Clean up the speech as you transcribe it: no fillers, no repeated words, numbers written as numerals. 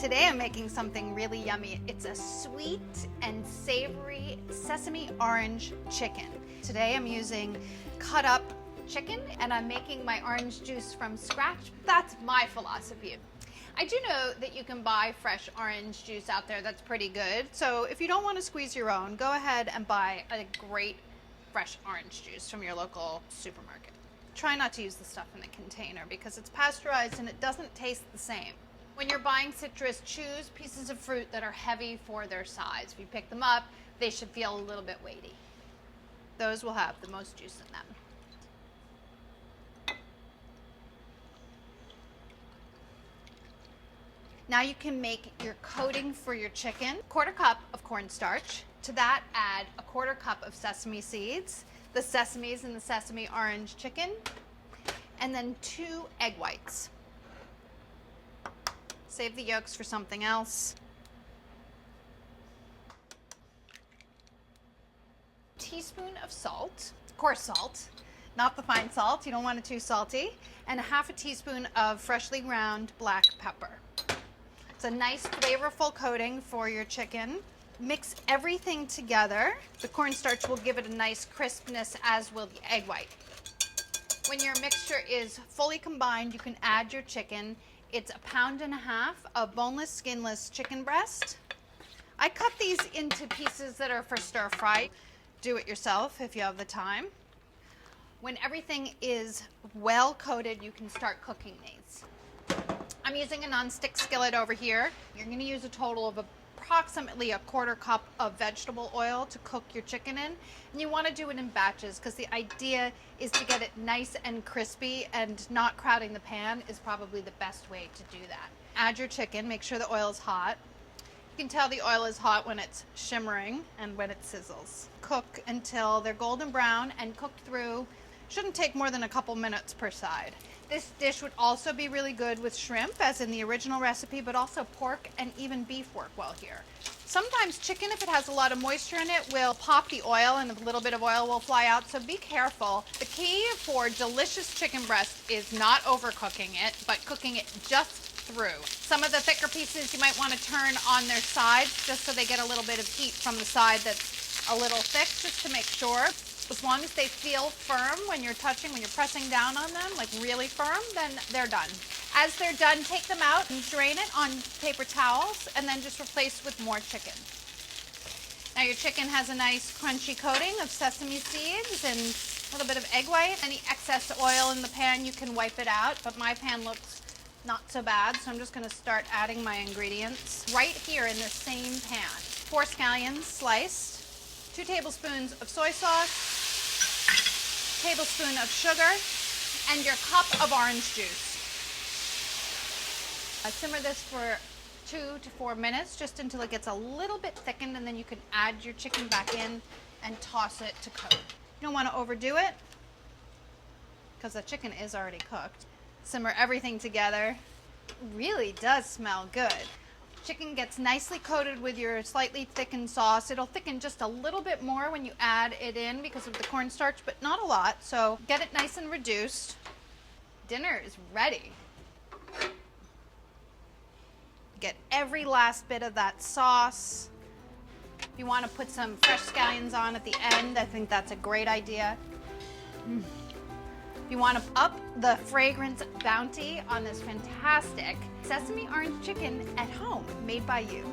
Today I'm making something really yummy. It's a sweet and savory sesame orange chicken. Today I'm using cut up chicken and I'm making my orange juice from scratch. That's my philosophy. I do know that you can buy fresh orange juice out there that's pretty good. So if you don't want to squeeze your own, go ahead and buy a great fresh orange juice from your local supermarket. Try not to use the stuff in the container because it's pasteurized and it doesn't taste the same. When you're buying citrus, choose pieces of fruit that are heavy for their size. If you pick them up, they should feel a little bit weighty. Those will have the most juice in them. Now you can make your coating for your chicken. 1/4 cup of cornstarch. To that, add a 1/4 cup of sesame seeds, the sesames in the Sesame Orange Chicken, and then 2 egg whites. Save the yolks for something else. Teaspoon of salt, coarse salt, not the fine salt, you don't want it too salty, and 1/2 teaspoon of freshly ground black pepper. It's a nice flavorful coating for your chicken. Mix everything together. The cornstarch will give it a nice crispness, as will the egg white. When your mixture is fully combined, you can add your chicken. It's 1.5 pounds of boneless, skinless chicken breast. I cut these into pieces that are for stir fry. Do it yourself if you have the time. When everything is well coated, you can start cooking these. I'm using a non-stick skillet over here. You're going to use a total of approximately a 1/4 cup of vegetable oil to cook your chicken in. And you want to do it in batches because the idea is to get it nice and crispy, and not crowding the pan is probably the best way to do that. Add your chicken, make sure the oil is hot. You can tell the oil is hot when it's shimmering and when it sizzles. Cook until they're golden brown and cooked through. Shouldn't take more than a couple minutes per side. This dish would also be really good with shrimp, as in the original recipe, but also pork and even beef work well here. Sometimes chicken, if it has a lot of moisture in it, will pop the oil and a little bit of oil will fly out, so be careful. The key for delicious chicken breast is not overcooking it, but cooking it just through. Some of the thicker pieces you might want to turn on their sides just so they get a little bit of heat from the side that's a little thick, just to make sure. As long as they feel firm when you're pressing down on them, like really firm, then they're done. As they're done, take them out and drain it on paper towels and then just replace with more chicken. Now your chicken has a nice crunchy coating of sesame seeds and a little bit of egg white. Any excess oil in the pan, you can wipe it out, but my pan looks not so bad, so I'm just going to start adding my ingredients right here in the same pan. 4 scallions sliced, 2 tablespoons of soy sauce, tablespoon of sugar, and your cup of orange juice. Simmer this for 2 to 4 minutes, just until it gets a little bit thickened, and then you can add your chicken back in and toss it to coat. You don't want to overdo it because the chicken is already cooked. Simmer everything together. It really does smell good. Chicken gets nicely coated with your slightly thickened sauce. It'll thicken just a little bit more when you add it in because of the cornstarch, but not a lot. So get it nice and reduced. Dinner is ready. Get every last bit of that sauce. If you want to put some fresh scallions on at the end, I think that's a great idea. If you want to up the fragrance bounty on this fantastic Sesame Orange Chicken at home, made by you.